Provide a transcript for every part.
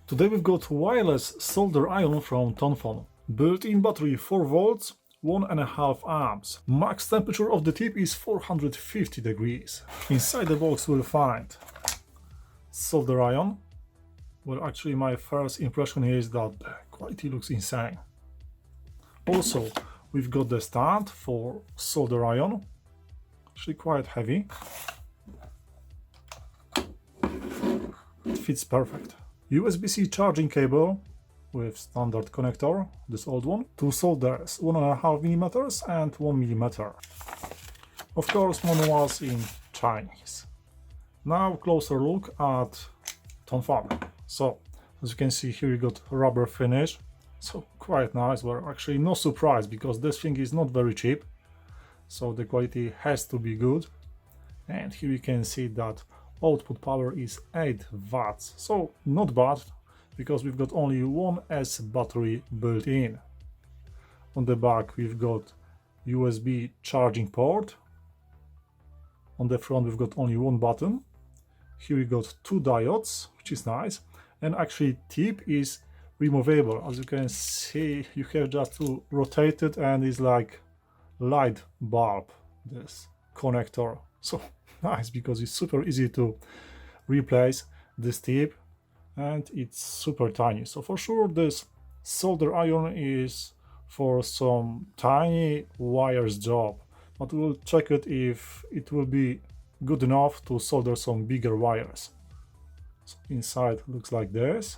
Today we've got wireless solder iron from TonFon. Built-in battery 4 volts, 1.5 amps. Max temperature of the tip is 450 degrees. Inside the box we'll find solder iron. Well, actually my first impression is that the quality looks insane. Also, we've got the stand for solder iron, actually quite heavy. It fits perfect. USB-C charging cable with standard connector, this old one, 2 solders, 1.5 millimeters and 1 millimeter. Of course, manuals in Chinese. Now closer look at TonFon. So, as you can see here, you got rubber finish, so quite nice. Well, actually no surprise because this thing is not very cheap, so the quality has to be good. And here you can see that output power is 8 watts, so not bad, because we've got only one S battery built in. On the back we've got USB charging port. On the front we've got only one button. Here we got 2 diodes, which is nice, and actually tip is removable. As you can see, you have just to rotate it and it's like light bulb, this connector. So nice, because it's super easy to replace this tip and it's super tiny. So for sure this solder iron is for some tiny wires job, but we'll check it if it will be good enough to solder some bigger wires. So inside looks like this.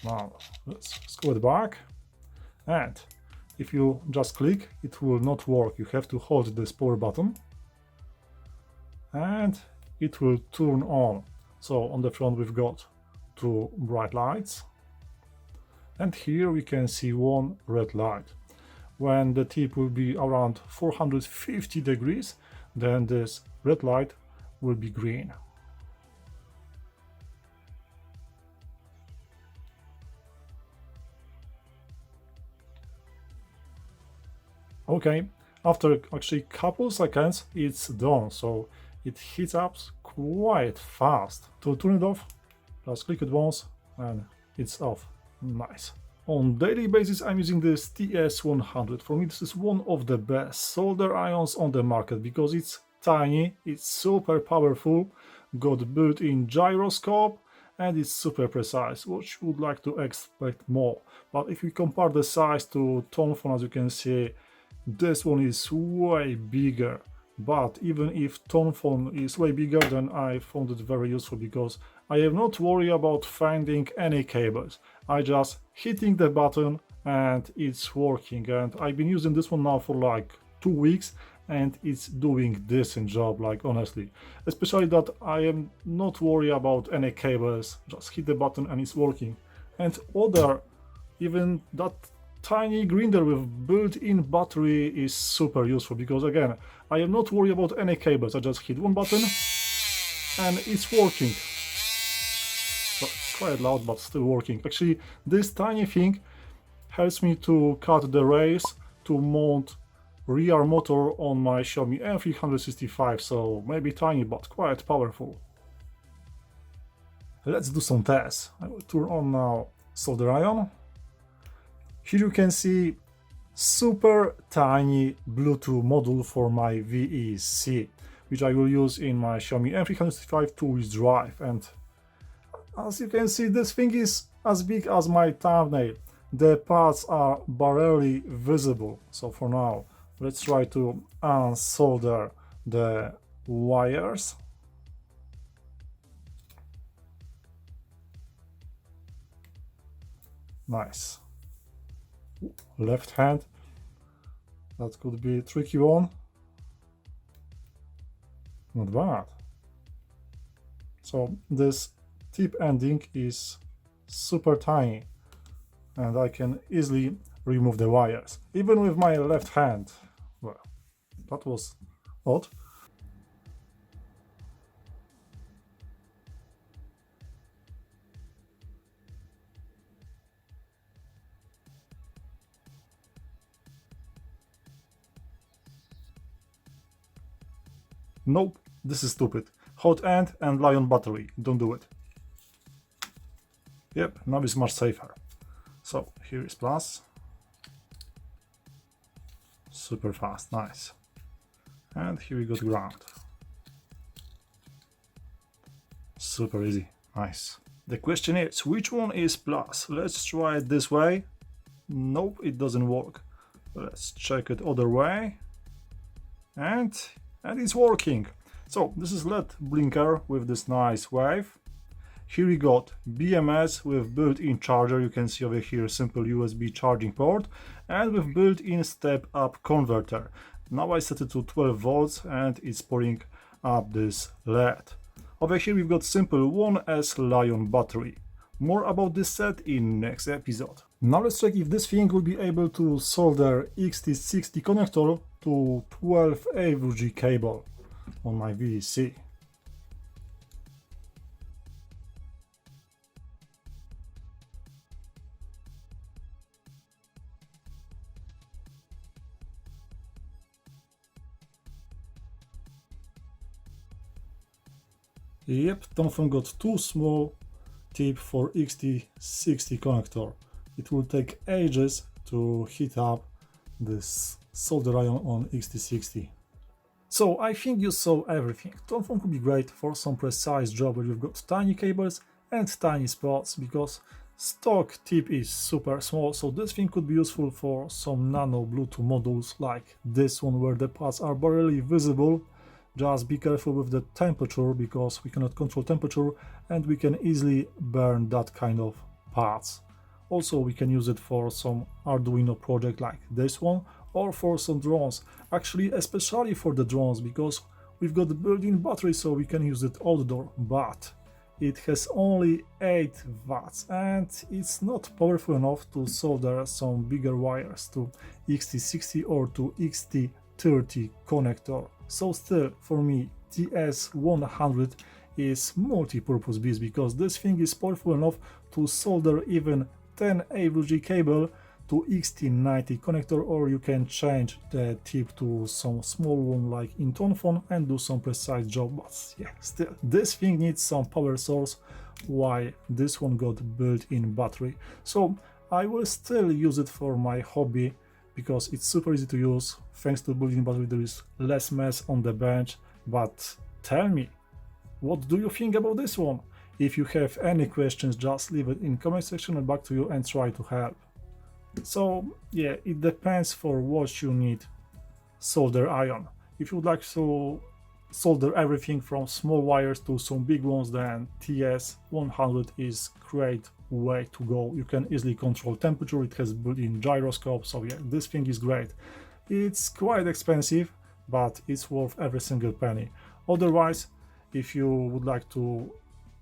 Now let's screw it back, and if you just click, it will not work. You have to hold this power button and it will turn on. So on the front we've got 2 bright lights, and here we can see 1 red light. When the tip will be around 450 degrees, then this red light will be green. Okay, after actually couple seconds it's done, so it heats up quite fast. To turn it off, just click it once and it's off. Nice. On daily basis I'm using this TS100. For me this is one of the best solder irons on the market because it's tiny, it's super powerful, got built-in gyroscope, and it's super precise, which you would like to expect more. But if you compare the size to TonFon, as you can see, this one is way bigger. But even if TonFon is way bigger, then I found it very useful because I am not worried about finding any cables. I just hitting the button and it's working, and I've been using this one now for like 2 weeks and it's doing decent job, like honestly. Especially that I am not worried about any cables, just hit the button and it's working. And even that tiny grinder with built-in battery is super useful because again, I am not worried about any cables. I just hit one button and it's working. So, quite loud, but still working. Actually, this tiny thing helps me to cut the rails to mount rear motor on my Xiaomi M365, so maybe tiny but quite powerful. Let's do some tests. I will turn on now solder iron. Here you can see super tiny Bluetooth module for my VEC, which I will use in my Xiaomi M365 2-wheel drive. And as you can see, this thing is as big as my thumbnail. The parts are barely visible. So for now, let's try to unsolder the wires. Nice. Left hand, that could be a tricky one. Not bad. So this tip ending is super tiny and I can easily remove the wires, even with my left hand. Well, that was odd. Nope, this is stupid. Hot end and Liion battery, don't do it. Yep, now it's much safer. So here is plus. Super fast, nice. And here we got ground. Super easy, nice. The question is, which one is plus? Let's try it this way. Nope, it doesn't work. Let's check it other way. And it's working. So this is LED blinker with this nice wave. Here we got BMS with built-in charger. You can see over here simple USB charging port and with built-in step-up converter. Now I set it to 12 volts and it's pouring up this LED. Over here we've got simple 1S Liion battery. More about this set in next episode. Now let's check if this thing will be able to solder XT60 connector to 12 AVG cable on my VEC. Yep, TonFon got too small tip for XT60 connector. It will take ages to heat up this solder iron on XT60. So I think you saw everything. TonFon could be great for some precise job where you've got tiny cables and tiny spots, because stock tip is super small, so this thing could be useful for some nano Bluetooth modules like this one where the pads are barely visible. Just be careful with the temperature, because we cannot control temperature and we can easily burn that kind of pads. Also we can use it for some Arduino project like this one, or for some drones. Actually especially for the drones, because we've got the built-in battery, so we can use it outdoor, but it has only 8 watts and it's not powerful enough to solder some bigger wires to XT60 or to XT30 connector. So still, for me, TS100 is multi-purpose beast, because this thing is powerful enough to solder even 10 AVG cable to XT90 connector, or you can change the tip to some small one like in TonFon and do some precise job, but yeah, still, this thing needs some power source, while this one got built-in battery. So I will still use it for my hobby, because it's super easy to use. Thanks to built-in battery there is less mess on the bench. But tell me, what do you think about this one? If you have any questions, just leave it in comment section and back to you and try to help. So yeah, it depends for what you need solder iron. If you would like to solder everything from small wires to some big ones, then TS100 is great way to go. You can easily control temperature, it has built-in gyroscope, so yeah, this thing is great. It's quite expensive, but it's worth every single penny. Otherwise, if you would like to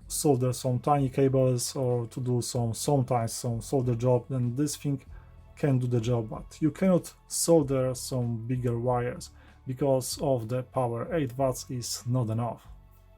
solder some tiny cables or to do sometimes some solder job, then this thing can do the job, but you cannot solder some bigger wires because of the power. 8 watts is not enough.